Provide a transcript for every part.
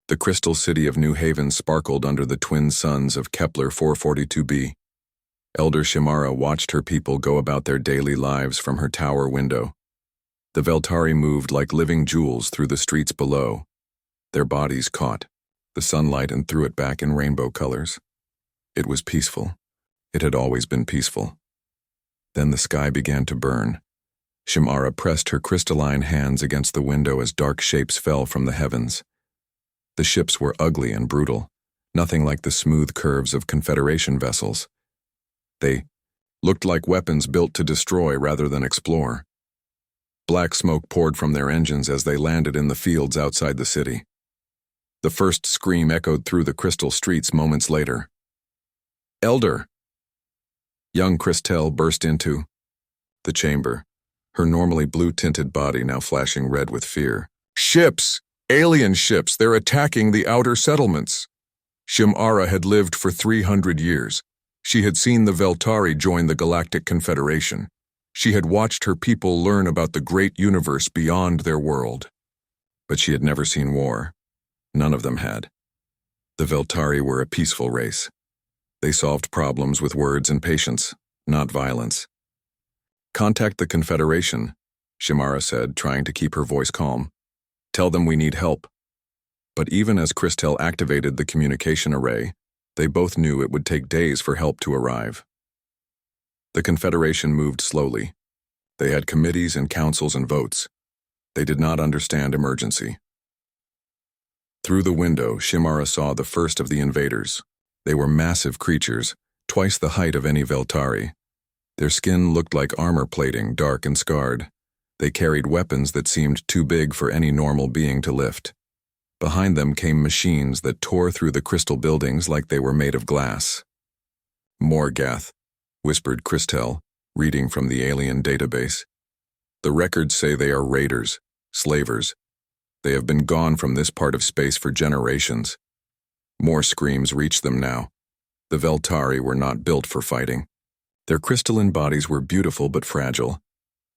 The crystal city of New Haven sparkled under the twin suns of Kepler 442b. Elder Shimara watched her people go about their daily lives from her tower window. The Veltari moved like living jewels through the streets below. Their bodies caught the sunlight and threw it back in rainbow colors. It was peaceful. It had always been peaceful. Then the sky began to burn. Shimara pressed her crystalline hands against the window as dark shapes fell from the heavens. The ships were ugly and brutal, nothing like the smooth curves of Confederation vessels. They looked like weapons built to destroy rather than explore. Black smoke poured from their engines as they landed in the fields outside the city. The first scream echoed through the crystal streets moments later. "Elder!" Young Christelle burst into the chamber, her normally blue-tinted body now flashing red with fear. "Ships! Alien ships! They're attacking the outer settlements!" Shimara had lived for 300 years. She had seen the Veltari join the Galactic Confederation. She had watched her people learn about the great universe beyond their world. But she had never seen war. None of them had. The Veltari were a peaceful race. They solved problems with words and patience, not violence. "Contact the Confederation," Shimara said, trying to keep her voice calm. "Tell them we need help." But even as Christelle activated the communication array, they both knew it would take days for help to arrive. The Confederation moved slowly. They had committees and councils and votes. They did not understand emergency. Through the window, Shimara saw the first of the invaders. They were massive creatures, twice the height of any Veltari. Their skin looked like armor plating, dark and scarred. They carried weapons that seemed too big for any normal being to lift. Behind them came machines that tore through the crystal buildings like they were made of glass. "Morgath," whispered Christelle, reading from the alien database. "The records say they are raiders, slavers. They have been gone from this part of space for generations." More screams reached them now. The Veltari were not built for fighting. Their crystalline bodies were beautiful but fragile.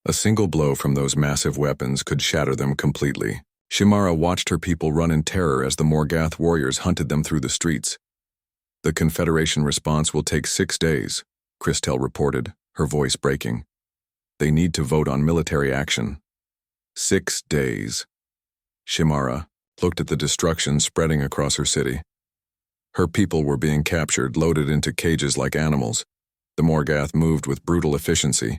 A single blow from those massive weapons could shatter them completely. Shimara watched her people run in terror as the Morgath warriors hunted them through the streets. "The Confederation response will take 6 days," Christelle reported, her voice breaking. "They need to vote on military action." 6 days. Shimara looked at the destruction spreading across her city. Her people were being captured, loaded into cages like animals. The Morgath moved with brutal efficiency.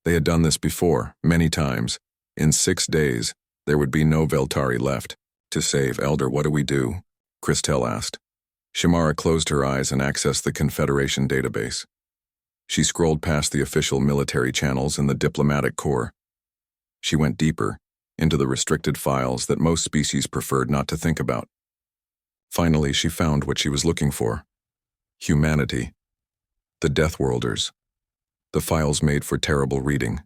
They had done this before, many times. In 6 days, there would be no Veltari left. "To save Elder, what do we do?" Christelle asked. Shimara closed her eyes and accessed the Confederation database. She scrolled past the official military channels and the diplomatic corps. She went deeper, into the restricted files that most species preferred not to think about. Finally, she found what she was looking for. Humanity. The Deathworlders. The files made for terrible reading.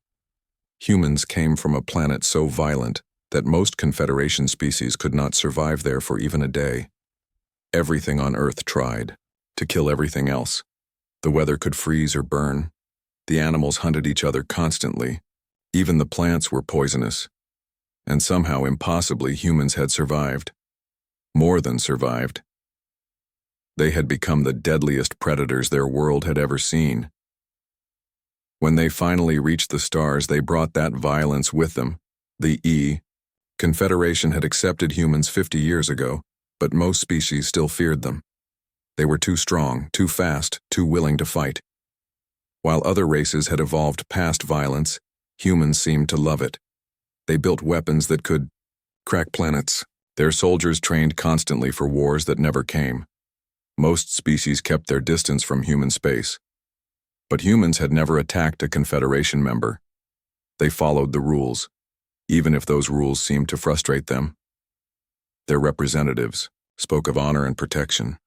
Humans came from a planet so violent that most Confederation species could not survive there for even a day. Everything on Earth tried to kill everything else. The weather could freeze or burn. The animals hunted each other constantly. Even the plants were poisonous. And somehow, impossibly, humans had survived. More than survived. They had become the deadliest predators their world had ever seen. When they finally reached the stars, they brought that violence with them. The Confederation had accepted humans 50 years ago, but most species still feared them. They were too strong, too fast, too willing to fight. While other races had evolved past violence, humans seemed to love it. They built weapons that could crack planets. Their soldiers trained constantly for wars that never came. Most species kept their distance from human space. But humans had never attacked a Confederation member. They followed the rules, even if those rules seemed to frustrate them. Their representatives spoke of honor and protection,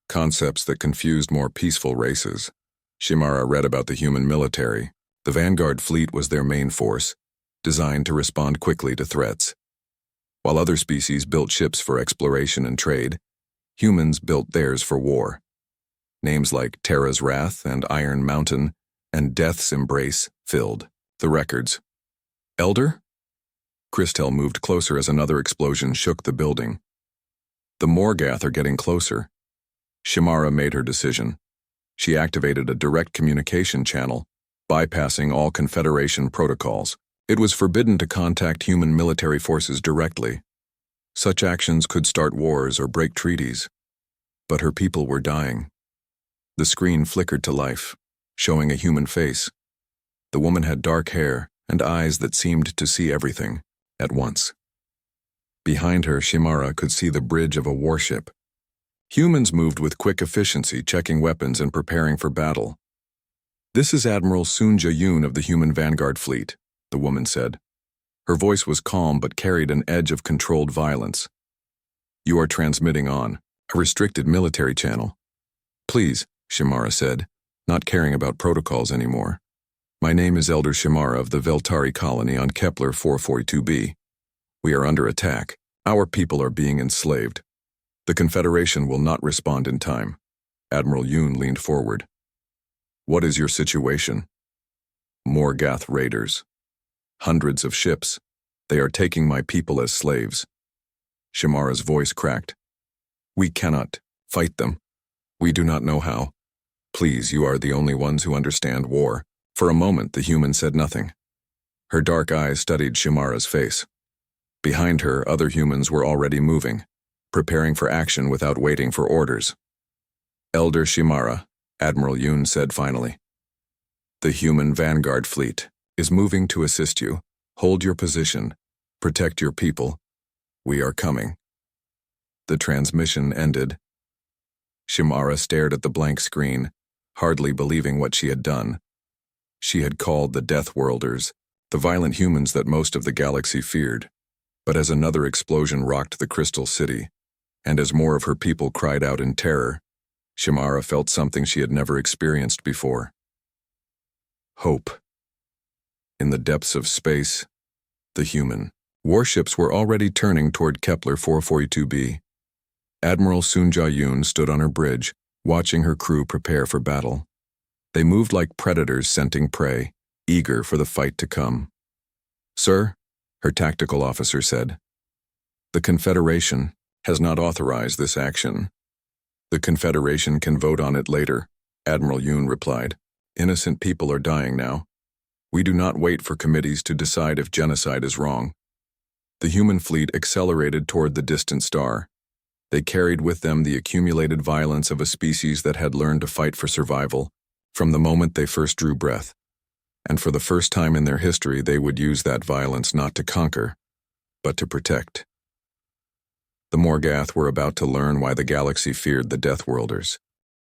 concepts that confused more peaceful races. Shimara read about the human military. The Vanguard fleet was their main force, designed to respond quickly to threats. While other species built ships for exploration and trade, humans built theirs for war. Names like Terra's Wrath and Iron Mountain and Death's Embrace filled the records. "Elder?" Christelle moved closer as another explosion shook the building. The Morgath are getting closer. Shimara made her decision. She activated a direct communication channel, bypassing all Confederation protocols. It was forbidden to contact human military forces directly. Such actions could start wars or break treaties. But her people were dying. The screen flickered to life, showing a human face. The woman had dark hair and eyes that seemed to see everything at once. Behind her, Shimara could see the bridge of a warship. Humans moved with quick efficiency, checking weapons and preparing for battle. "This is Admiral Sunja Yoon of the Human Vanguard Fleet," the woman said. Her voice was calm but carried an edge of controlled violence. "You are transmitting on a restricted military channel." "Please," Shimara said, not caring about protocols anymore. "My name is Elder Shimara of the Veltari colony on Kepler 442b. We are under attack. Our people are being enslaved. The Confederation will not respond in time." Admiral Yoon leaned forward. "What is your situation?" "Morgath raiders. Hundreds of ships. They are taking my people as slaves." Shimara's voice cracked. "We cannot fight them. We do not know how. Please, you are the only ones who understand war." For a moment, the human said nothing. Her dark eyes studied Shimara's face. Behind her, other humans were already moving, preparing for action without waiting for orders. "Elder Shimara," Admiral Yoon said finally. "The Human Vanguard Fleet is moving to assist you. Hold your position. Protect your people. We are coming." The transmission ended. Shimara stared at the blank screen, hardly believing what she had done. She had called the Deathworlders, the violent humans that most of the galaxy feared. But as another explosion rocked the Crystal City, and as more of her people cried out in terror, Shimara felt something she had never experienced before. Hope. In the depths of space, the human warships were already turning toward Kepler 442b. Admiral Sunja Yoon stood on her bridge, watching her crew prepare for battle. They moved like predators scenting prey, eager for the fight to come. "Sir," her tactical officer said, "the Confederation has not authorized this action." "The Confederation can vote on it later," Admiral Yoon replied. "Innocent people are dying now. We do not wait for committees to decide if genocide is wrong." The human fleet accelerated toward the distant star. They carried with them the accumulated violence of a species that had learned to fight for survival from the moment they first drew breath. And for the first time in their history, they would use that violence not to conquer, but to protect. The Morgath were about to learn why the galaxy feared the Deathworlders.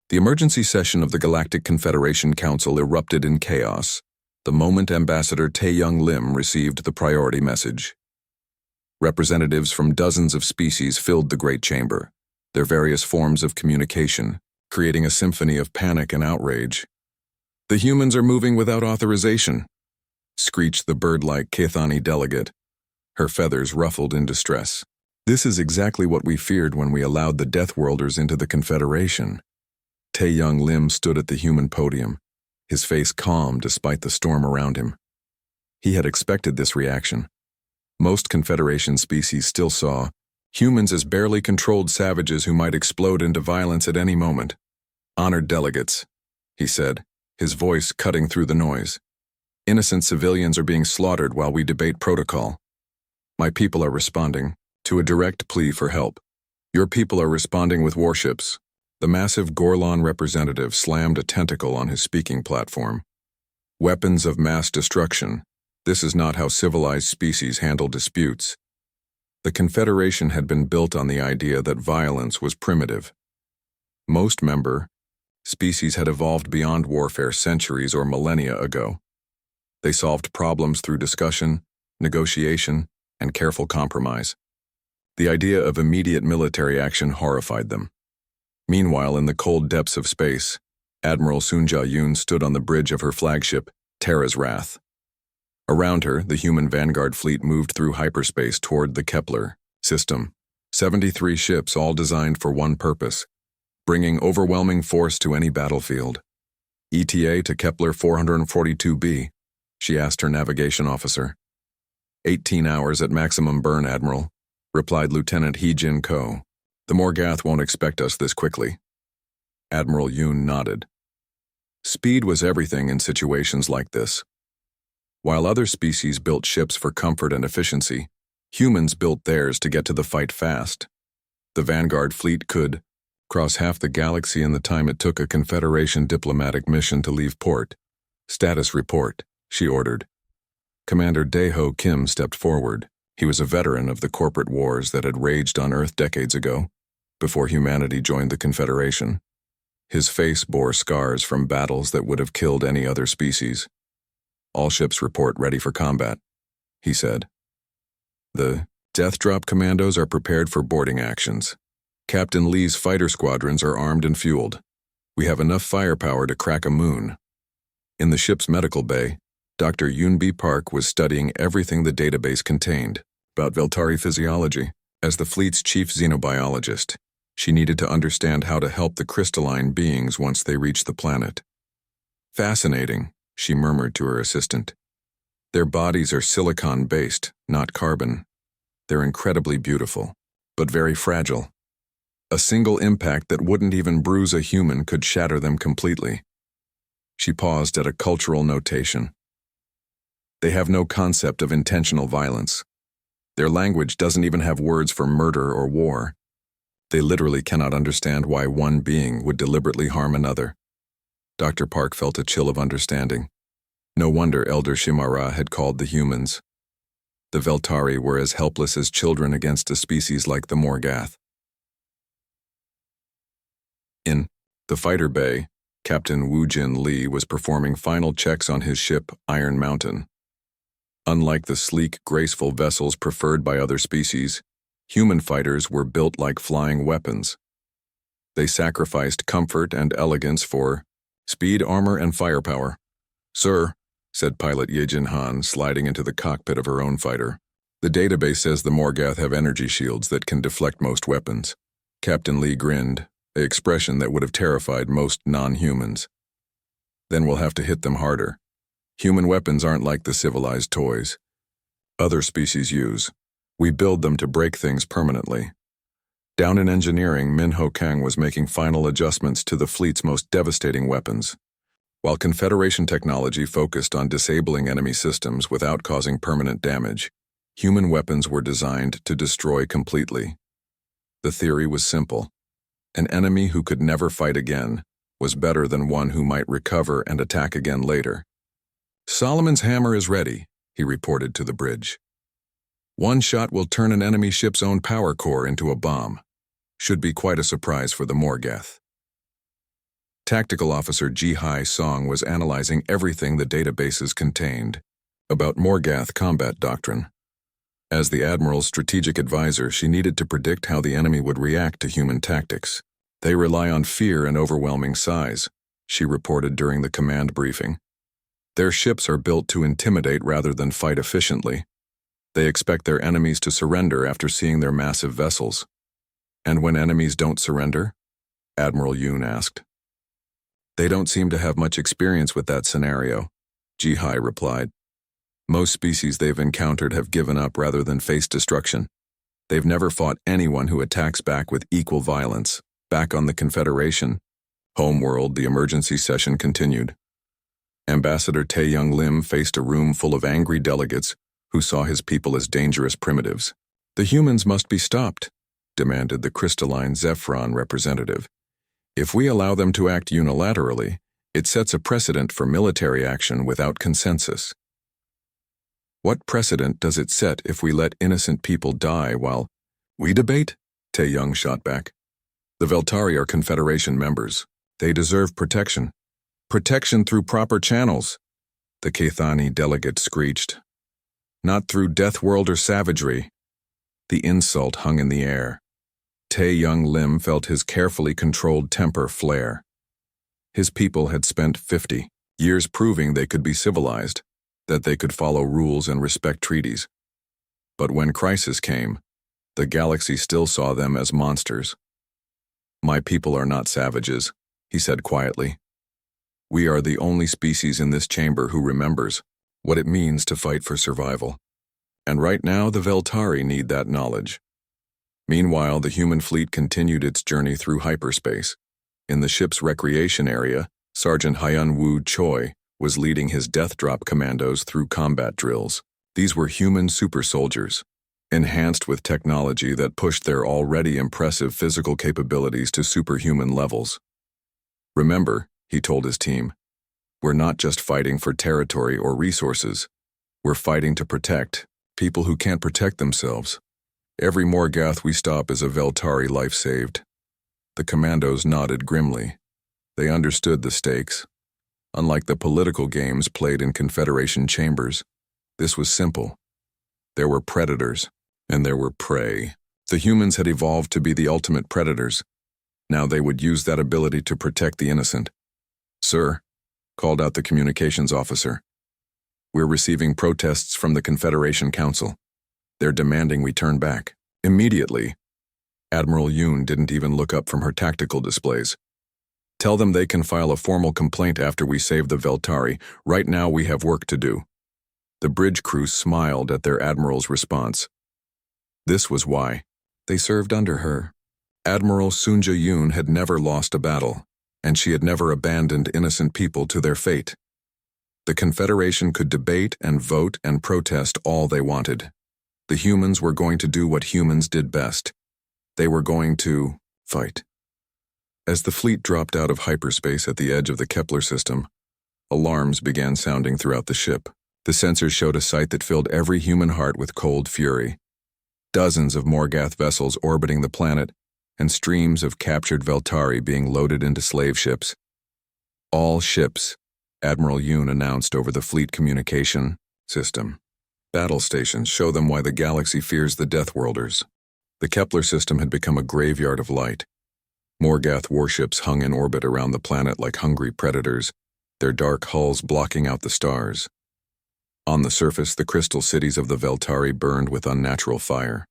The emergency session of the Galactic Confederation Council erupted in chaos the moment Ambassador Tae-Young Lim received the priority message. Representatives from dozens of species filled the Great Chamber, their various forms of communication, creating a symphony of panic and outrage. "The humans are moving without authorization," screeched the bird-like Kethani delegate, her feathers ruffled in distress. "This is exactly what we feared when we allowed the Deathworlders into the Confederation." Tae-Young Lim stood at the human podium, his face calm despite the storm around him. He had expected this reaction. Most Confederation species still saw humans as barely controlled savages who might explode into violence at any moment. "Honored delegates," he said, his voice cutting through the noise. "Innocent civilians are being slaughtered while we debate protocol. My people are responding to a direct plea for help. Your people are responding with warships." The massive Gorlon representative slammed a tentacle on his speaking platform. "Weapons of mass destruction. This is not how civilized species handle disputes." The Confederation had been built on the idea that violence was primitive. Most member species had evolved beyond warfare centuries or millennia ago. They solved problems through discussion, negotiation, and careful compromise. The idea of immediate military action horrified them. Meanwhile, in the cold depths of space, Admiral Sunja Yoon stood on the bridge of her flagship, Terra's Wrath. Around her, the Human Vanguard Fleet moved through hyperspace toward the Kepler system. 73 ships, all designed for one purpose: bringing overwhelming force to any battlefield. "ETA to Kepler 442b, she asked her navigation officer. 18 hours at maximum burn, Admiral, replied Lieutenant Hee Jin Ko. The Morgath won't expect us this quickly. Admiral Yoon nodded. Speed was everything in situations like this. While other species built ships for comfort and efficiency, humans built theirs to get to the fight fast. The Vanguard fleet could cross half the galaxy in the time it took a Confederation diplomatic mission to leave port. Status report, she ordered. Commander Daeho Kim stepped forward. He was a veteran of the corporate wars that had raged on Earth decades ago, before humanity joined the Confederation. His face bore scars from battles that would have killed any other species. All ships report ready for combat, he said. The Death Drop commandos are prepared for boarding actions. Captain Lee's fighter squadrons are armed and fueled. We have enough firepower to crack a moon. In the ship's medical bay, Dr. Yoon-B Park was studying everything the database contained about Veltari physiology. As the fleet's chief xenobiologist, she needed to understand how to help the crystalline beings once they reached the planet. Fascinating, she murmured to her assistant. Their bodies are silicon-based, not carbon. They're incredibly beautiful, but very fragile. A single impact that wouldn't even bruise a human could shatter them completely. She paused at a cultural notation. They have no concept of intentional violence. Their language doesn't even have words for murder or war. They literally cannot understand why one being would deliberately harm another. Dr. Park felt a chill of understanding. No wonder Elder Shimara had called the humans. The Veltari were as helpless as children against a species like the Morgath. In the fighter bay, Captain Woo-Jin Lee was performing final checks on his ship, Iron Mountain. Unlike the sleek, graceful vessels preferred by other species, human fighters were built like flying weapons. They sacrificed comfort and elegance for speed, armor, and firepower. "Sir," said pilot Ye-Jin Han, sliding into the cockpit of her own fighter. "The database says the Morgath have energy shields that can deflect most weapons." Captain Lee grinned, an expression that would have terrified most non-humans. "Then we'll have to hit them harder. Human weapons aren't like the civilized toys other species use. We build them to break things permanently." Down in engineering, Min Ho Kang was making final adjustments to the fleet's most devastating weapons. While Confederation technology focused on disabling enemy systems without causing permanent damage, human weapons were designed to destroy completely. The theory was simple. An enemy who could never fight again was better than one who might recover and attack again later. "Solomon's hammer is ready," he reported to the bridge. "One shot will turn an enemy ship's own power core into a bomb. Should be quite a surprise for the Morgath." Tactical Officer Ji-Hai Song was analyzing everything the databases contained about Morgath combat doctrine. As the Admiral's strategic advisor, she needed to predict how the enemy would react to human tactics. "They rely on fear and overwhelming size," she reported during the command briefing. "Their ships are built to intimidate rather than fight efficiently. They expect their enemies to surrender after seeing their massive vessels." "And when enemies don't surrender?" Admiral Yoon asked. "They don't seem to have much experience with that scenario," Ji-Hai replied. "Most species they've encountered have given up rather than face destruction. They've never fought anyone who attacks back with equal violence." Back on the Confederation, homeworld, the emergency session continued. Ambassador Tae-Young Lim faced a room full of angry delegates who saw his people as dangerous primitives. "The humans must be stopped," demanded the crystalline Zephron representative. "If we allow them to act unilaterally, it sets a precedent for military action without consensus." "What precedent does it set if we let innocent people die while we debate?" Tae-Young shot back. "The Veltari are Confederation members. They deserve protection. Protection through proper channels," the Caethani delegate screeched. "Not through Deathworlder savagery." The insult hung in the air. Tae-Young Lim felt his carefully controlled temper flare. His people had spent 50 years proving they could be civilized, that they could follow rules and respect treaties. But when crisis came, the galaxy still saw them as monsters. "My people are not savages," he said quietly. "We are the only species in this chamber who remembers what it means to fight for survival. And right now the Veltari need that knowledge." Meanwhile, the human fleet continued its journey through hyperspace. In the ship's recreation area, Sergeant Hyun Woo Choi was leading his Death Drop commandos through combat drills. These were human super soldiers, enhanced with technology that pushed their already impressive physical capabilities to superhuman levels. Remember, he told his team, we're not just fighting for territory or resources. We're fighting to protect people who can't protect themselves. Every Morgath we stop is a Veltari life saved. The commandos nodded grimly. They understood the stakes. Unlike the political games played in Confederation chambers, this was simple. There were predators, and there were prey. The humans had evolved to be the ultimate predators. Now they would use that ability to protect the innocent. "Sir," called out the communications officer, "we're receiving protests from the Confederation Council. They're demanding we turn back. Immediately." Admiral Yoon didn't even look up from her tactical displays. "Tell them they can file a formal complaint after we save the Veltari. Right now we have work to do." The bridge crew smiled at their admiral's response. This was why. They served under her. Admiral Sunja Yoon had never lost a battle, and she had never abandoned innocent people to their fate. The Confederation could debate and vote and protest all they wanted. The humans were going to do what humans did best. They were going to fight. As the fleet dropped out of hyperspace at the edge of the Kepler system, alarms began sounding throughout the ship. The sensors showed a sight that filled every human heart with cold fury. Dozens of Morgath vessels orbiting the planet, and streams of captured Veltari being loaded into slave ships. "All ships," Admiral Yoon announced over the fleet communication system. "Battle stations show them why the galaxy fears the Deathworlders." The Kepler system had become a graveyard of light. Morgath warships hung in orbit around the planet like hungry predators, their dark hulls blocking out the stars. On the surface, the crystal cities of the Veltari burned with unnatural fire.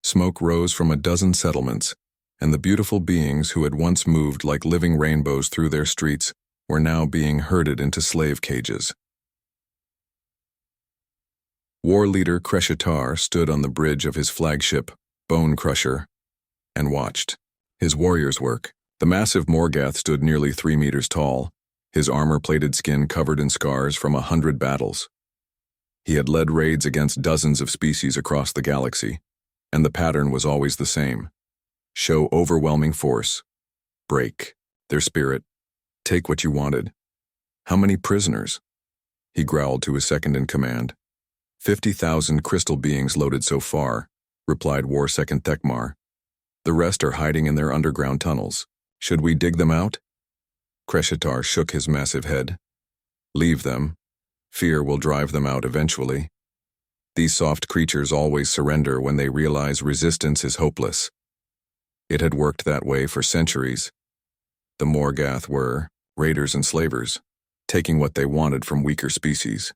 Smoke rose from a dozen settlements, and the beautiful beings who had once moved like living rainbows through their streets were now being herded into slave cages. War leader Kreshitar stood on the bridge of his flagship, Bone Crusher, and watched his warriors work. The massive Morgath stood nearly 3 meters tall, his armor-plated skin covered in scars from 100 battles. He had led raids against dozens of species across the galaxy, and the pattern was always the same. Show overwhelming force. Break their spirit. Take what you wanted. "How many prisoners?" he growled to his second-in-command. 50,000 crystal beings loaded so far," replied War Second Thekmar. "The rest are hiding in their underground tunnels. Should we dig them out?" Kreshitar shook his massive head. "Leave them. Fear will drive them out eventually. These soft creatures always surrender when they realize resistance is hopeless." It had worked that way for centuries. The Morgath were raiders and slavers, taking what they wanted from weaker species.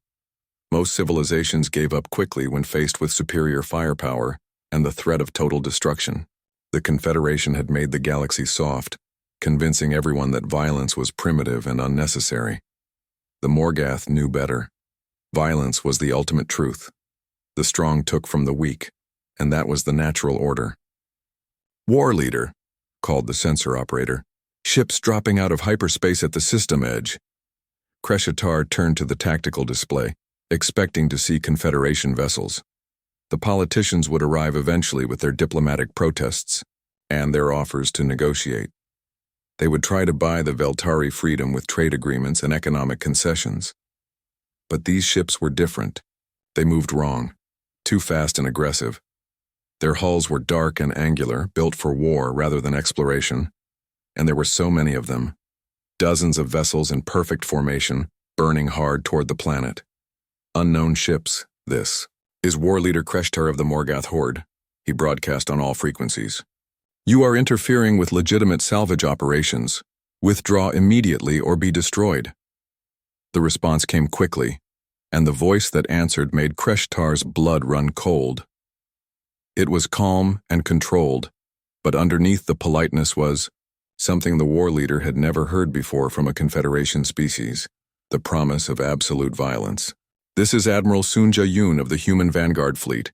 Most civilizations gave up quickly when faced with superior firepower and the threat of total destruction. The Confederation had made the galaxy soft, convincing everyone that violence was primitive and unnecessary. The Morgath knew better. Violence was the ultimate truth. The strong took from the weak, and that was the natural order. "War leader," called the sensor operator. "Ships dropping out of hyperspace at the system edge." Kreshitar turned to the tactical display, expecting to see Confederation vessels. The politicians would arrive eventually with their diplomatic protests and their offers to negotiate. They would try to buy the Veltari freedom with trade agreements and economic concessions. But these ships were different. They moved wrong, too fast and aggressive. Their hulls were dark and angular, built for war rather than exploration, and there were so many of them. Dozens of vessels in perfect formation, burning hard toward the planet. Unknown ships, this. "Is War Leader Kreshitar of the Morgath Horde," he broadcast on all frequencies. "You are interfering with legitimate salvage operations. Withdraw immediately or be destroyed." The response came quickly, and the voice that answered made Kreshitar's blood run cold. It was calm and controlled, but underneath the politeness was something the war leader had never heard before from a Confederation species: the promise of absolute violence. "This is Admiral Sunja Yoon of the Human Vanguard Fleet.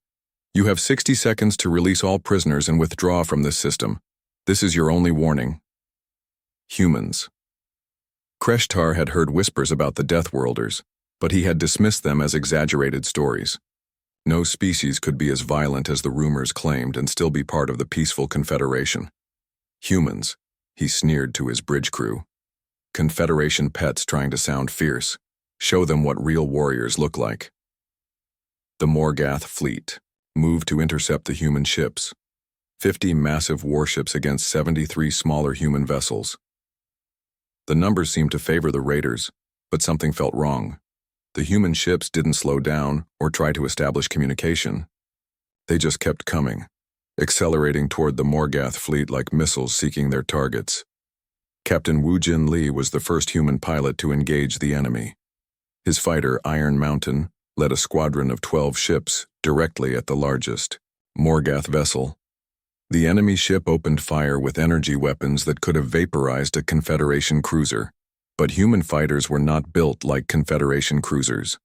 You have 60 seconds to release all prisoners and withdraw from this system. This is your only warning. Humans. Kreshtar had heard whispers about the Deathworlders, but he had dismissed them as exaggerated stories. No species could be as violent as the rumors claimed and still be part of the peaceful Confederation. Humans, he sneered to his bridge crew. Confederation pets trying to sound fierce. Show them what real warriors look like. The Morgath fleet moved to intercept the human ships. 50 massive warships against 73 smaller human vessels. The numbers seemed to favor the raiders, but something felt wrong. The human ships didn't slow down or try to establish communication. They just kept coming, accelerating toward the Morgath fleet like missiles seeking their targets. Captain Woojin Lee was the first human pilot to engage the enemy. His fighter, Iron Mountain, led a squadron of 12 ships directly at the largest, Morgath vessel. The enemy ship opened fire with energy weapons that could have vaporized a Confederation cruiser, but human fighters were not built like Confederation cruisers.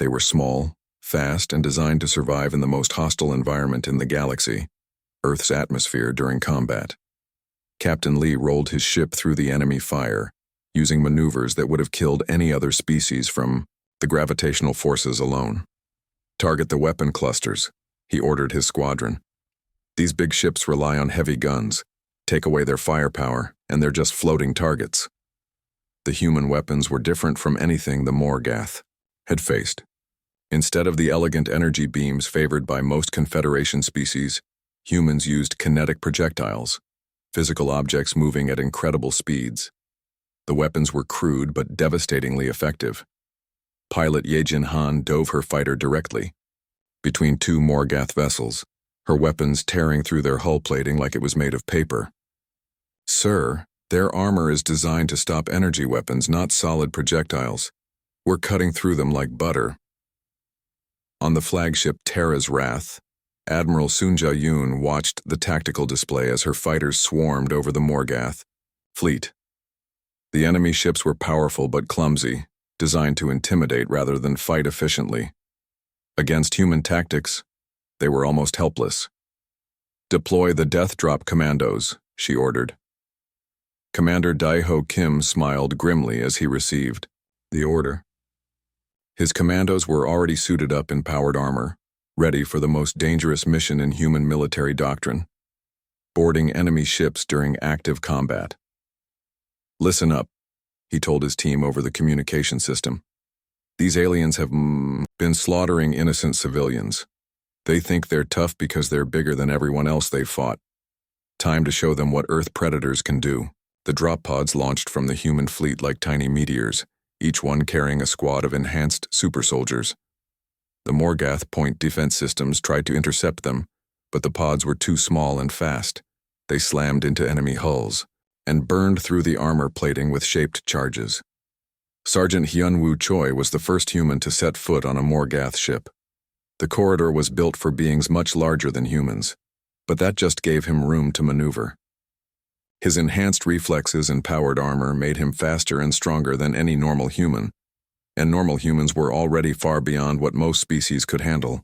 They were small, fast, and designed to survive in the most hostile environment in the galaxy, Earth's atmosphere during combat. Captain Lee rolled his ship through the enemy fire, using maneuvers that would have killed any other species from the gravitational forces alone. Target the weapon clusters, he ordered his squadron. These big ships rely on heavy guns. Take away their firepower, and they're just floating targets. The human weapons were different from anything the Morgath had faced. Instead of the elegant energy beams favored by most Confederation species, humans used kinetic projectiles, physical objects moving at incredible speeds. The weapons were crude but devastatingly effective. Pilot Yejin Han dove her fighter directly between two Morgath vessels, her weapons tearing through their hull plating like it was made of paper. Sir, their armor is designed to stop energy weapons, not solid projectiles. We're cutting through them like butter. On the flagship Terra's Wrath, Admiral Sunja Yoon watched the tactical display as her fighters swarmed over the Morgath fleet. The enemy ships were powerful but clumsy, designed to intimidate rather than fight efficiently. Against human tactics, they were almost helpless. Deploy the Death Drop Commandos, she ordered. Commander Daiho Kim smiled grimly as he received the order. His commandos were already suited up in powered armor, ready for the most dangerous mission in human military doctrine, boarding enemy ships during active combat. Listen up, he told his team over the communication system. These aliens have been slaughtering innocent civilians. They think they're tough because they're bigger than everyone else they've fought. Time to show them what Earth predators can do. The drop pods launched from the human fleet like tiny meteors, each one carrying a squad of enhanced super soldiers. The Morgath point defense systems tried to intercept them, but the pods were too small and fast. They slammed into enemy hulls and burned through the armor plating with shaped charges. Sergeant Hyunwoo Choi was the first human to set foot on a Morgath ship. The corridor was built for beings much larger than humans, but that just gave him room to maneuver. His enhanced reflexes and powered armor made him faster and stronger than any normal human, and normal humans were already far beyond what most species could handle.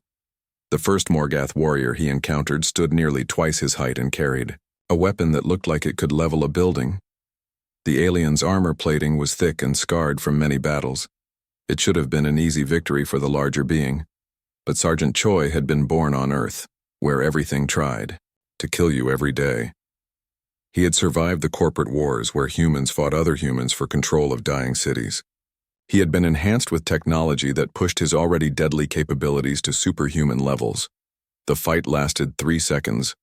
The first Morgath warrior he encountered stood nearly twice his height and carried a weapon that looked like it could level a building. The alien's armor plating was thick and scarred from many battles. It should have been an easy victory for the larger being, but Sergeant Choi had been born on Earth, where everything tried to kill you every day. He had survived the corporate wars where humans fought other humans for control of dying cities. He had been enhanced with technology that pushed his already deadly capabilities to superhuman levels. The fight lasted 3 seconds.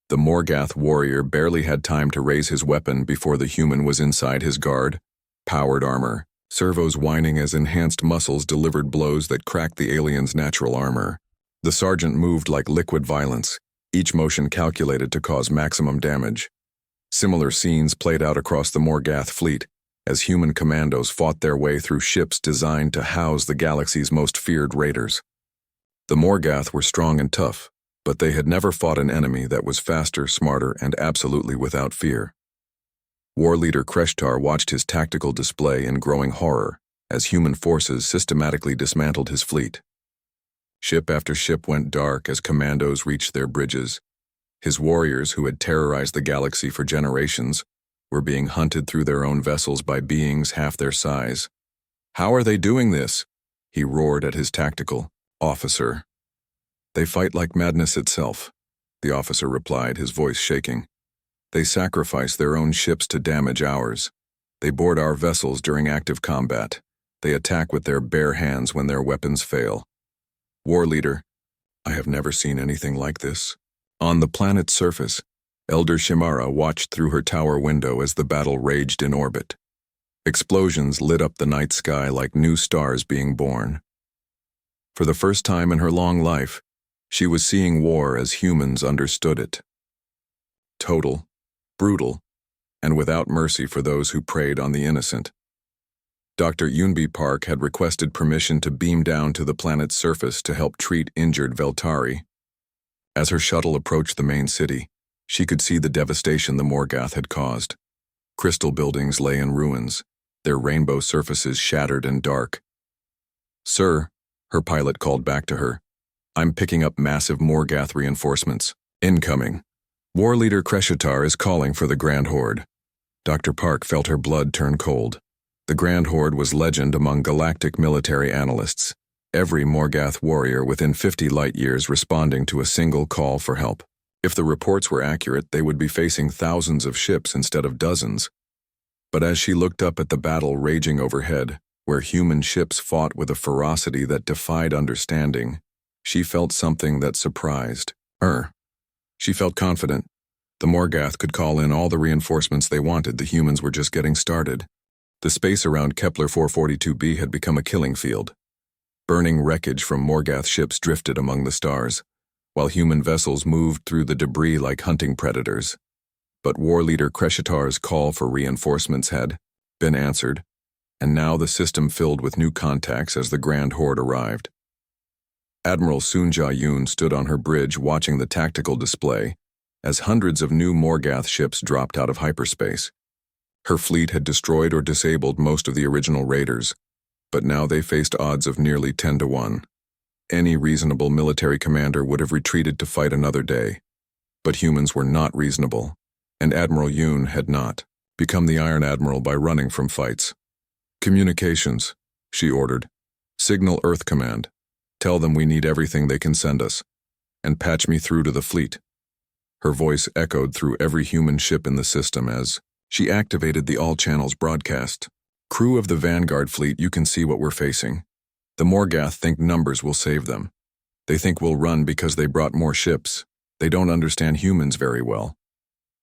The Morgath warrior barely had time to raise his weapon before the human was inside his guard, powered armor, servos whining as enhanced muscles delivered blows that cracked the alien's natural armor. The sergeant moved like liquid violence, each motion calculated to cause maximum damage. Similar scenes played out across the Morgath fleet, as human commandos fought their way through ships designed to house the galaxy's most feared raiders. The Morgath were strong and tough, but they had never fought an enemy that was faster, smarter, and absolutely without fear. War leader Kreshtar watched his tactical display in growing horror as human forces systematically dismantled his fleet. Ship after ship went dark as commandos reached their bridges. His warriors, who had terrorized the galaxy for generations, were being hunted through their own vessels by beings half their size. "How are they doing this?" he roared at his tactical officer. "They fight like madness itself," the officer replied, his voice shaking. "They sacrifice their own ships to damage ours. They board our vessels during active combat. They attack with their bare hands when their weapons fail. War leader, I have never seen anything like this." On the planet's surface, Elder Shimara watched through her tower window as the battle raged in orbit. Explosions lit up the night sky like new stars being born. For the first time in her long life, she was seeing war as humans understood it. Total, brutal, and without mercy for those who preyed on the innocent. Dr. Yunbi Park had requested permission to beam down to the planet's surface to help treat injured Veltari. As her shuttle approached the main city, she could see the devastation the Morgoth had caused. Crystal buildings lay in ruins, their rainbow surfaces shattered and dark. "Sir," her pilot called back to her, "I'm picking up massive Morgoth reinforcements. Incoming. War leader Kreshatar is calling for the Grand Horde." Dr. Park felt her blood turn cold. The Grand Horde was legend among galactic military analysts, every Morgoth warrior within 50 light-years responding to a single call for help. If the reports were accurate, they would be facing thousands of ships instead of dozens. But as she looked up at the battle raging overhead, where human ships fought with a ferocity that defied understanding, she felt something that surprised her. She felt confident. The Morgoth could call in all the reinforcements they wanted. The humans were just getting started. The space around Kepler 442b had become a killing field. Burning wreckage from Morgoth ships drifted among the stars, while human vessels moved through the debris like hunting predators. But war leader Kreshatar's call for reinforcements had been answered, and now the system filled with new contacts as the Grand Horde arrived. Admiral Sunja Yoon stood on her bridge watching the tactical display as hundreds of new Morgoth ships dropped out of hyperspace. Her fleet had destroyed or disabled most of the original raiders, but now they faced odds of nearly 10 to 1. Any reasonable military commander would have retreated to fight another day. But humans were not reasonable, and Admiral Yoon had not become the Iron Admiral by running from fights. "Communications," she ordered. "Signal Earth Command. Tell them we need everything they can send us, and patch me through to the fleet." Her voice echoed through every human ship in the system as she activated the all-channels broadcast. "Crew of the Vanguard fleet, you can see what we're facing. The Morgoth think numbers will save them. They think we'll run because they brought more ships. They don't understand humans very well."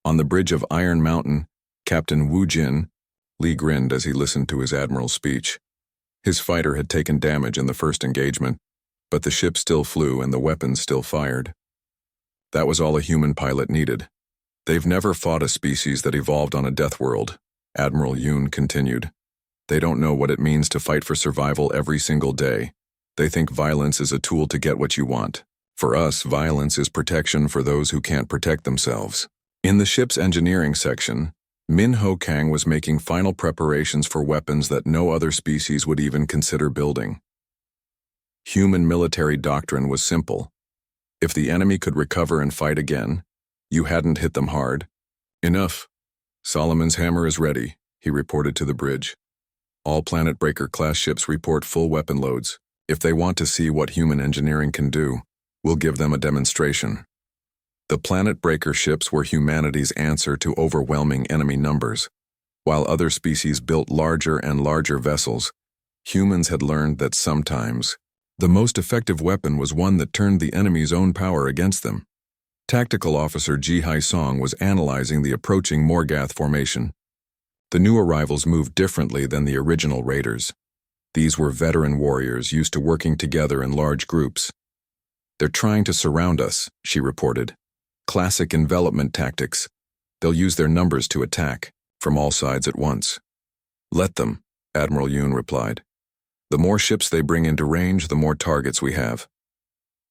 On the bridge of Iron Mountain, Captain Wu Jin, Lee grinned as he listened to his admiral's speech. His fighter had taken damage in the first engagement, but the ship still flew and the weapons still fired. That was all a human pilot needed. "They've never fought a species that evolved on a death world," Admiral Yoon continued. "They don't know what it means to fight for survival every single day. They think violence is a tool to get what you want. For us, violence is protection for those who can't protect themselves." In the ship's engineering section, Min Ho Kang was making final preparations for weapons that no other species would even consider building. Human military doctrine was simple. If the enemy could recover and fight again, you hadn't hit them hard. "Enough. Solomon's hammer is ready," he reported to the bridge. "All Planet Breaker-class ships report full weapon loads. If they want to see what human engineering can do, we'll give them a demonstration." The Planet Breaker ships were humanity's answer to overwhelming enemy numbers. While other species built larger and larger vessels, humans had learned that sometimes the most effective weapon was one that turned the enemy's own power against them. Tactical Officer Ji Hai Song was analyzing the approaching Morgoth formation. The new arrivals moved differently than the original raiders. These were veteran warriors used to working together in large groups. "They're trying to surround us," she reported. "Classic envelopment tactics. They'll use their numbers to attack, from all sides at once." "Let them," Admiral Yoon replied. "The more ships they bring into range, the more targets we have."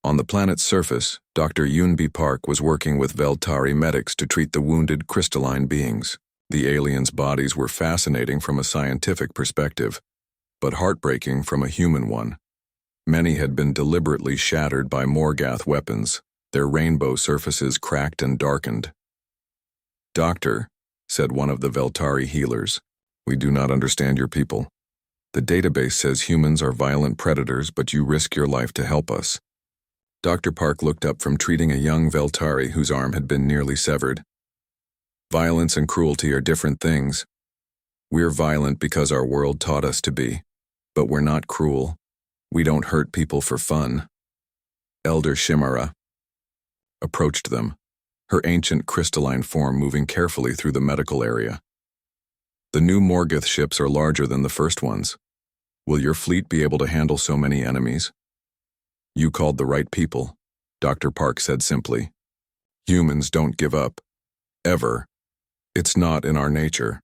On the planet's surface, Dr. Yunbi Park was working with Veltari medics to treat the wounded crystalline beings. The aliens' bodies were fascinating from a scientific perspective, but heartbreaking from a human one. Many had been deliberately shattered by Morgath weapons, their rainbow surfaces cracked and darkened. "Doctor," said one of the Veltari healers, "we do not understand your people. The database says humans are violent predators, but you risk your life to help us." Dr. Park looked up from treating a young Veltari whose arm had been nearly severed. "Violence and cruelty are different things. We're violent because our world taught us to be, but we're not cruel. We don't hurt people for fun." Elder Shimara approached them, her ancient crystalline form moving carefully through the medical area. "The new Morgath ships are larger than the first ones. Will your fleet be able to handle so many enemies?" "You called the right people," Dr. Park said simply. "Humans don't give up. Ever. It's not in our nature."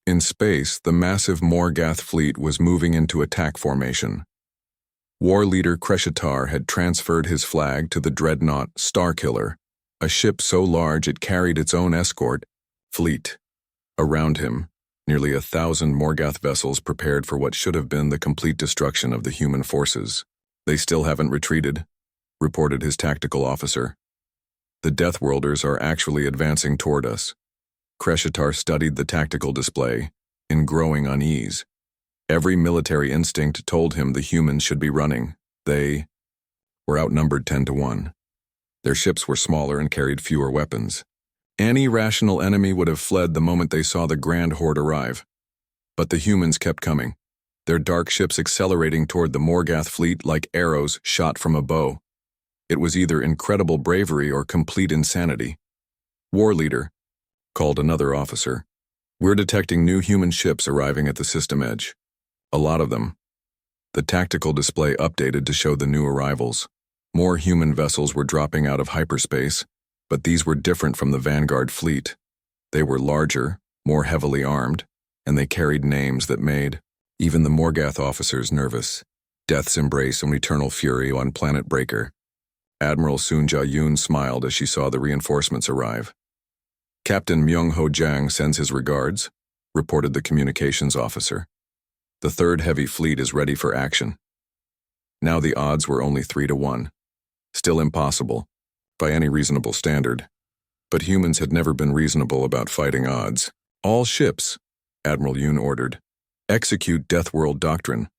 In space, the massive Morgath fleet was moving into attack formation. War leader Kreshitar had transferred his flag to the dreadnought Starkiller, a ship so large it carried its own escort fleet. Around him, nearly 1,000 Morgath vessels prepared for what should have been the complete destruction of the human forces. "They still haven't retreated," reported his tactical officer. "The Deathworlders are actually advancing toward us." Kreshitar studied the tactical display, in growing unease. Every military instinct told him the humans should be running. They were outnumbered 10-1. Their ships were smaller and carried fewer weapons. Any rational enemy would have fled the moment they saw the grand horde arrive. But the humans kept coming, their dark ships accelerating toward the Morgath fleet like arrows shot from a bow. It was either incredible bravery or complete insanity. "War leader," called another officer, "we're detecting new human ships arriving at the system edge. A lot of them." The tactical display updated to show the new arrivals. More human vessels were dropping out of hyperspace, but these were different from the Vanguard fleet. They were larger, more heavily armed, and they carried names that made even the Morgath officers nervous. Death's Embrace and Eternal Fury on Planet Breaker. Admiral Sun Ja-yoon smiled as she saw the reinforcements arrive. "Captain Myung-ho Jang sends his regards," reported the communications officer. "The third heavy fleet is ready for action." Now the odds were only 3-1. Still impossible, by any reasonable standard. But humans had never been reasonable about fighting odds. "All ships," Admiral Yoon ordered, "execute Deathworld doctrine.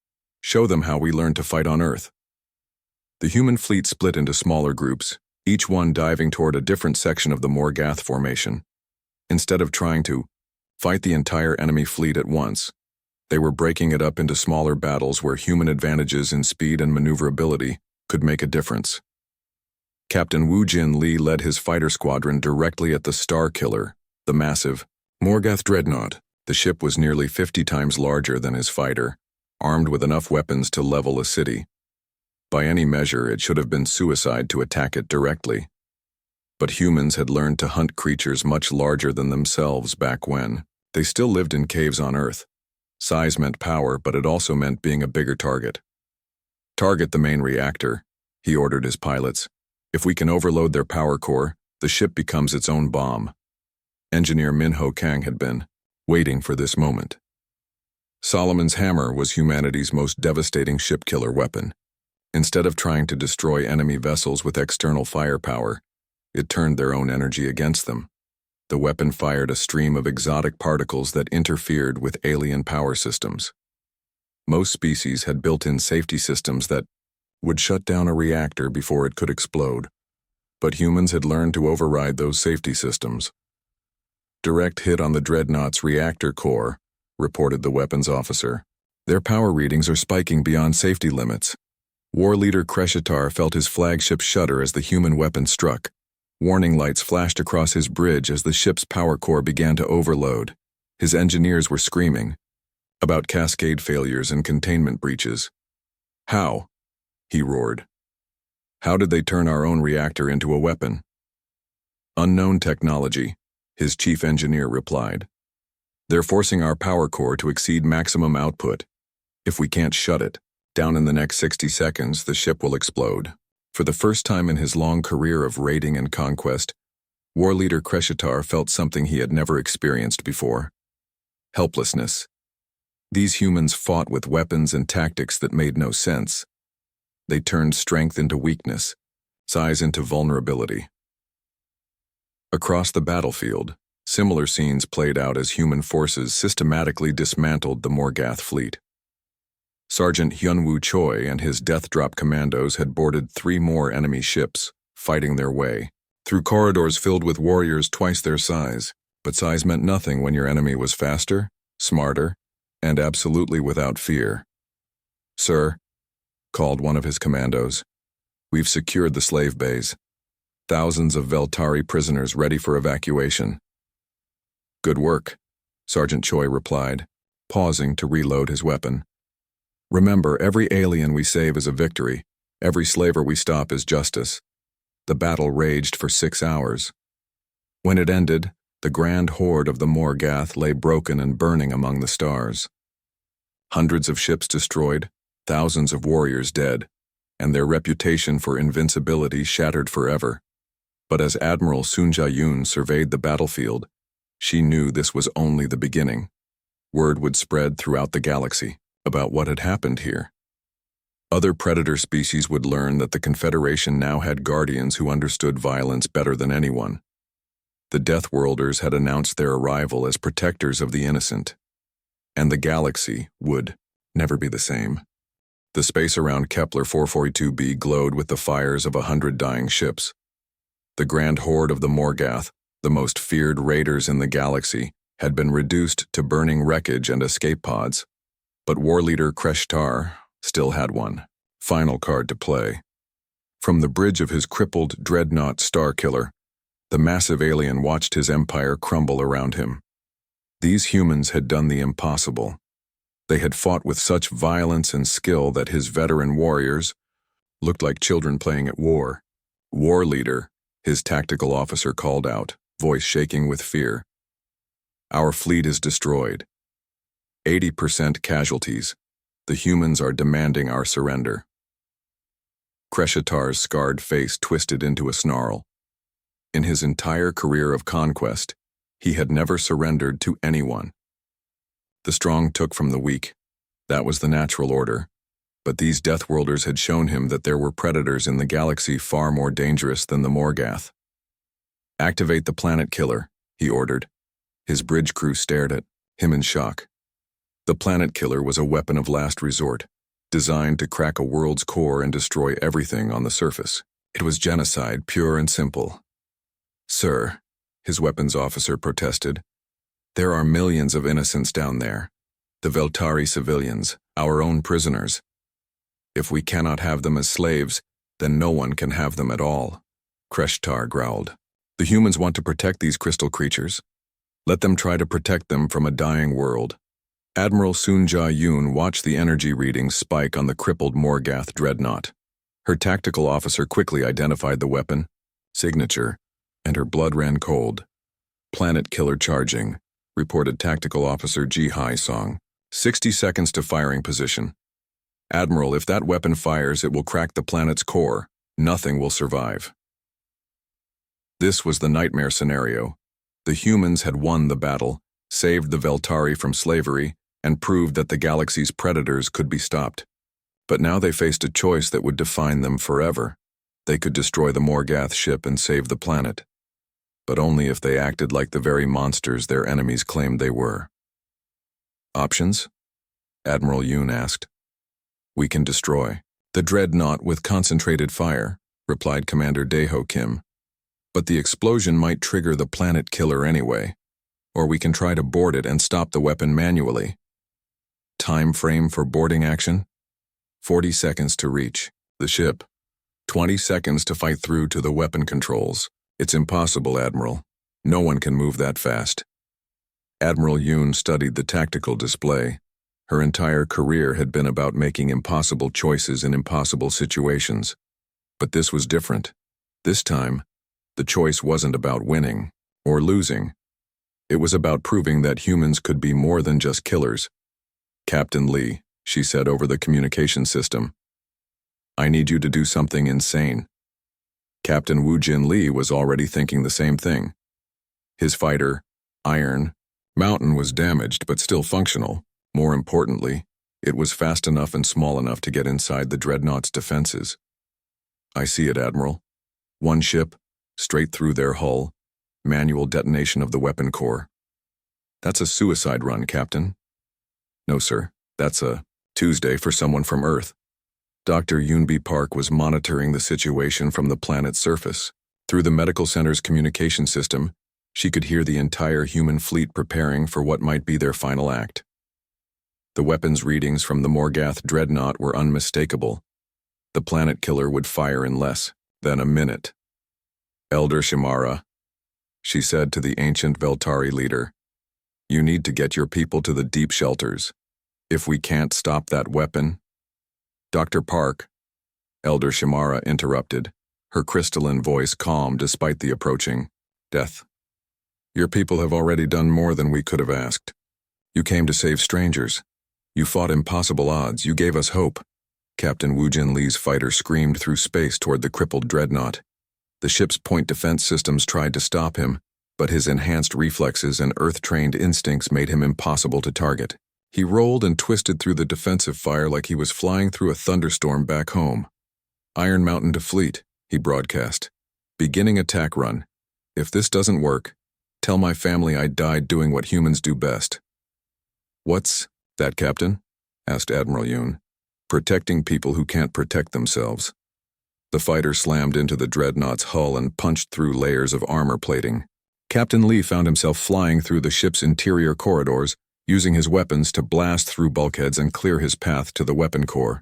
Show them how we learn to fight on Earth." The human fleet split into smaller groups, each one diving toward a different section of the Morgath formation. Instead of trying to fight the entire enemy fleet at once, they were breaking it up into smaller battles where human advantages in speed and maneuverability could make a difference. Captain Woo Jin Lee led his fighter squadron directly at the Starkiller, the massive Morgath dreadnought. The ship was nearly 50 times larger than his fighter, armed with enough weapons to level a city. By any measure, it should have been suicide to attack it directly. But humans had learned to hunt creatures much larger than themselves back when. They still lived in caves on Earth. Size meant power, but it also meant being a bigger target. "Target the main reactor," he ordered his pilots. "If we can overload their power core, the ship becomes its own bomb." Engineer Min-ho Kang had been waiting for this moment. Solomon's hammer was humanity's most devastating ship-killer weapon. Instead of trying to destroy enemy vessels with external firepower, it turned their own energy against them. The weapon fired a stream of exotic particles that interfered with alien power systems. Most species had built-in safety systems that would shut down a reactor before it could explode. But humans had learned to override those safety systems. "Direct hit on the dreadnought's reactor core," reported the weapons officer. "Their power readings are spiking beyond safety limits." War leader Kreshitar felt his flagship shudder as the human weapon struck. Warning lights flashed across his bridge as the ship's power core began to overload. His engineers were screaming about cascade failures and containment breaches. "How?" he roared. "How did they turn our own reactor into a weapon?" "Unknown technology," his chief engineer replied. "They're forcing our power core to exceed maximum output. If we can't shut it down in the next 60 seconds, the ship will explode." For the first time in his long career of raiding and conquest, war leader Kreshitar felt something he had never experienced before: helplessness. These humans fought with weapons and tactics that made no sense, They turned strength into weakness, size into vulnerability. Across the battlefield, similar scenes played out as human forces systematically dismantled the Morgath fleet. Sergeant Hyunwoo Choi and his Death Drop commandos had boarded 3 more enemy ships, fighting their way through corridors filled with warriors twice their size. But size meant nothing when your enemy was faster, smarter, and absolutely without fear. "Sir," called one of his commandos, "we've secured the slave bays. Thousands of Veltari prisoners ready for evacuation." "Good work," Sergeant Choi replied, pausing to reload his weapon. "Remember, every alien we save is a victory. Every slaver we stop is justice." The battle raged for 6 hours. When it ended, the grand horde of the Morgath lay broken and burning among the stars. Hundreds of ships destroyed, thousands of warriors dead, and their reputation for invincibility shattered forever. But as Admiral Sun Ja-yoon surveyed the battlefield, she knew this was only the beginning. Word would spread throughout the galaxy about what had happened here. Other predator species would learn that the Confederation now had guardians who understood violence better than anyone. The Deathworlders had announced their arrival as protectors of the innocent, and the galaxy would never be the same. The space around Kepler 442b glowed with the fires of 100 dying ships. The grand horde of the Morgath, the most feared raiders in the galaxy, had been reduced to burning wreckage and escape pods. But war leader Kreshtar still had one final card to play. From the bridge of his crippled dreadnought Starkiller, the massive alien watched his empire crumble around him. These humans had done the impossible. They had fought with such violence and skill that his veteran warriors looked like children playing at war. "War leader," his tactical officer called out, voice shaking with fear. "Our fleet is destroyed. 80% casualties. The humans are demanding our surrender." Kreshatar's scarred face twisted into a snarl. In his entire career of conquest, he had never surrendered to anyone. The strong took from the weak. That was the natural order. But these Deathworlders had shown him that there were predators in the galaxy far more dangerous than the Morgath. "Activate the planet killer," he ordered. His bridge crew stared at him in shock. The planet killer was a weapon of last resort, designed to crack a world's core and destroy everything on the surface. It was genocide, pure and simple. "Sir," his weapons officer protested, "there are millions of innocents down there. The Veltari civilians, our own prisoners. If we cannot have them as slaves, then no one can have them at all," Kreshtar growled. "The humans want to protect these crystal creatures. Let them try to protect them from a dying world." Admiral Sun Ja-yoon watched the energy readings spike on the crippled Morgath dreadnought. Her tactical officer quickly identified the weapon, signature, and her blood ran cold. "Planet killer charging," reported Tactical Officer Ji Hai-song. 60 seconds to firing position. "Admiral, if that weapon fires, it will crack the planet's core. Nothing will survive." This was the nightmare scenario. The humans had won the battle, saved the Veltari from slavery, and proved that the galaxy's predators could be stopped. But now they faced a choice that would define them forever. They could destroy the Morgath ship and save the planet, but only if they acted like the very monsters their enemies claimed they were. "Options?" Admiral Yoon asked. "We can destroy the dreadnought with concentrated fire," replied Commander Daeho Kim. "But the explosion might trigger the planet killer anyway. Or we can try to board it and stop the weapon manually." Time frame for boarding action? 40 seconds to reach the ship. 20 seconds to fight through to the weapon controls. "It's impossible, Admiral. No one can move that fast." Admiral Yoon studied the tactical display. Her entire career had been about making impossible choices in impossible situations. But this was different. This time, the choice wasn't about winning or losing. It was about proving that humans could be more than just killers. "Captain Lee," she said over the communication system, "I need you to do something insane." Captain Woo-Jin Lee was already thinking the same thing. His fighter, Iron Mountain, was damaged but still functional. More importantly, It was fast enough and small enough to get inside the dreadnought's defenses. I see it, Admiral. One ship, straight through their hull, manual detonation of the weapon core. That's a suicide run, Captain. No, sir. That's a Tuesday for someone from Earth. Dr. Yunbi Park was monitoring the situation from the planet's surface. Through the medical center's communication system, she could hear the entire human fleet preparing for what might be their final act. The weapons readings from the Morgath dreadnought were unmistakable. The planet killer would fire in less than a minute. Elder Shimara, she said to the ancient Veltari leader, you need to get your people to the deep shelters. If we can't stop that weapon... Dr. Park, Elder Shimara interrupted, her crystalline voice calm despite the approaching death. Your people have already done more than we could have asked. You came to save strangers. You fought impossible odds. You gave us hope. Captain Wujin Li's fighter screamed through space toward the crippled dreadnought. The ship's point defense systems tried to stop him, but his enhanced reflexes and Earth-trained instincts made him impossible to target. He rolled and twisted through the defensive fire like he was flying through a thunderstorm back home. Iron Mountain to fleet, he broadcast. Beginning attack run. If this doesn't work, tell my family I died doing what humans do best. What's that, Captain? Asked Admiral Yoon. Protecting people who can't protect themselves. The fighter slammed into the dreadnought's hull and punched through layers of armor plating. Captain Lee found himself flying through the ship's interior corridors, using his weapons to blast through bulkheads and clear his path to the weapon core.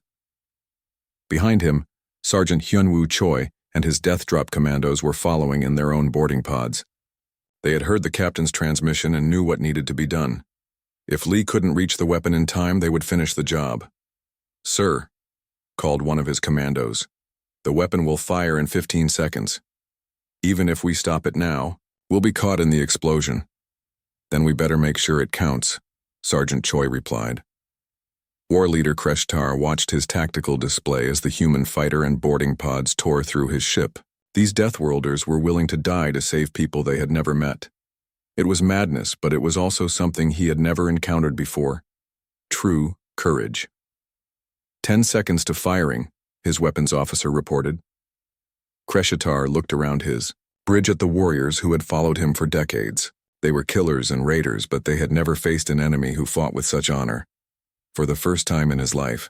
Behind him, Sergeant Hyunwoo Choi and his death drop commandos were following in their own boarding pods. They had heard the captain's transmission and knew what needed to be done. If Lee couldn't reach the weapon in time, they would finish the job. Sir, called one of his commandos, the weapon will fire in 15 seconds. Even if we stop it now, we'll be caught in the explosion. Then we better make sure it counts, Sergeant Choi replied. War Leader Kreshtar watched his tactical display as the human fighter and boarding pods tore through his ship. These Deathworlders were willing to die to save people they had never met. It was madness, but it was also something he had never encountered before. True courage. 10 seconds to firing, his weapons officer reported. Kreshitar looked around his bridge at the warriors who had followed him for decades. They were killers and raiders, but they had never faced an enemy who fought with such honor. For the first time in his life,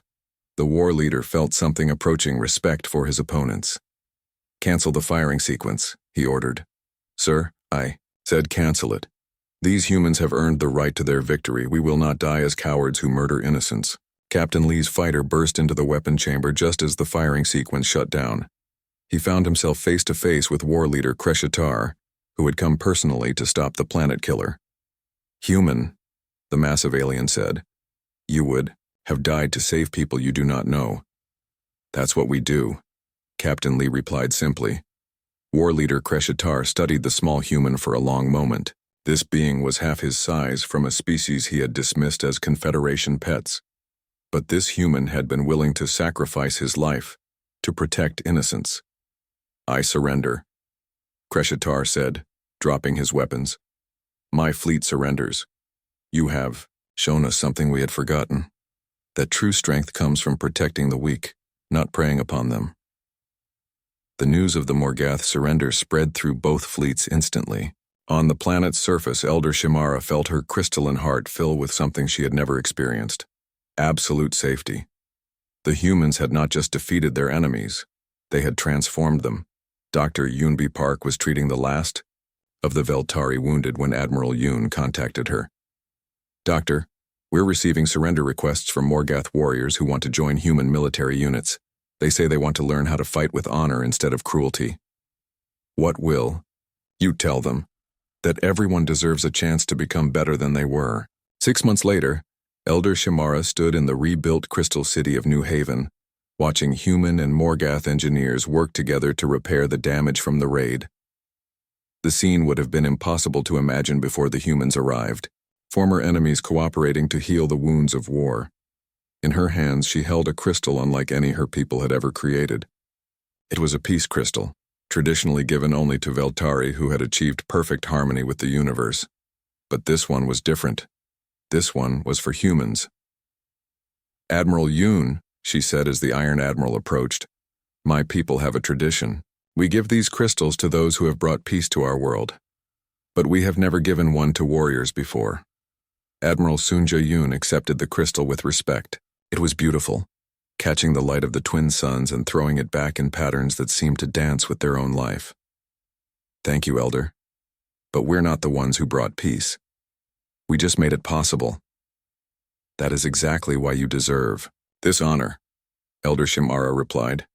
the war leader felt something approaching respect for his opponents. Cancel the firing sequence, he ordered. Sir, I said cancel it. These humans have earned the right to their victory. We will not die as cowards who murder innocents. Captain Lee's fighter burst into the weapon chamber just as the firing sequence shut down. He found himself face to face with war leader Kreshitar, who had come personally to stop the planet killer. Human, the massive alien said, you would have died to save people you do not know. That's what we do, Captain Lee replied simply. War leader Kreshitar studied the small human for a long moment. This being was half his size from a species he had dismissed as Confederation pets. But this human had been willing to sacrifice his life to protect innocents. I surrender, Kreshitar said, dropping his weapons. My fleet surrenders. You have shown us something we had forgotten. That true strength comes from protecting the weak, not preying upon them. The news of the Morgath surrender spread through both fleets instantly. On the planet's surface, Elder Shimara felt her crystalline heart fill with something she had never experienced. Absolute safety. The humans had not just defeated their enemies, they had transformed them. Dr. Yunbi Park was treating the last of the Veltari wounded when Admiral Yoon contacted her. Doctor, we're receiving surrender requests from Morgath warriors who want to join human military units. They say they want to learn how to fight with honor instead of cruelty. What will you tell them? That everyone deserves a chance to become better than they were. 6 months later, Elder Shimara stood in the rebuilt crystal city of New Haven, watching human and Morgath engineers work together to repair the damage from the raid. The scene would have been impossible to imagine before the humans arrived, former enemies cooperating to heal the wounds of war. In her hands, she held a crystal unlike any her people had ever created. It was a peace crystal, traditionally given only to Veltari who had achieved perfect harmony with the universe. But this one was different. This one was for humans. Admiral Yoon, she said as the Iron Admiral approached, my people have a tradition. We give these crystals to those who have brought peace to our world. But we have never given one to warriors before. Admiral Sun Yoon accepted the crystal with respect. It was beautiful, catching the light of the twin suns and throwing it back in patterns that seemed to dance with their own life. Thank you, Elder. But we're not the ones who brought peace. We just made it possible. That is exactly why you deserve this honor, Elder Shimara replied.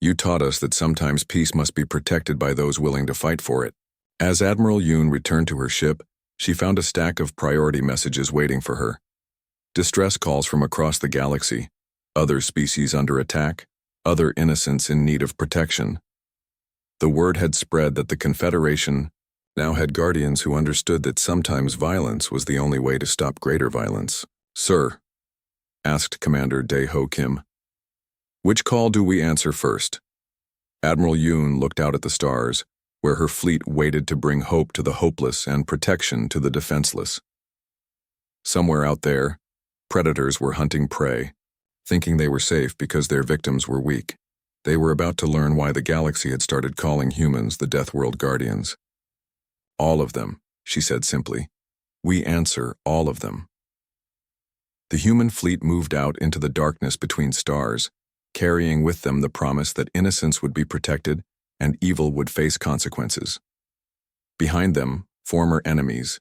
You taught us that sometimes peace must be protected by those willing to fight for it. As Admiral Yoon returned to her ship, she found a stack of priority messages waiting for her. Distress calls from across the galaxy, other species under attack, other innocents in need of protection. The word had spread that the Confederation now had guardians who understood that sometimes violence was the only way to stop greater violence. Sir, asked Commander Dae-ho Kim, which call do we answer first? Admiral Yoon looked out at the stars, where her fleet waited to bring hope to the hopeless and protection to the defenseless. Somewhere out there, predators were hunting prey, thinking they were safe because their victims were weak. They were about to learn why the galaxy had started calling humans the Deathworld Guardians. All of them, she said simply. We answer all of them. The human fleet moved out into the darkness between stars, carrying with them the promise that innocence would be protected and evil would face consequences. Behind them, former enemies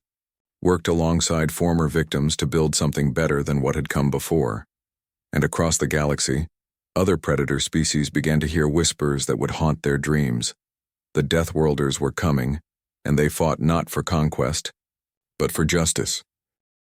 worked alongside former victims to build something better than what had come before. And across the galaxy, other predator species began to hear whispers that would haunt their dreams. The Deathworlders were coming, and they fought not for conquest, but for justice.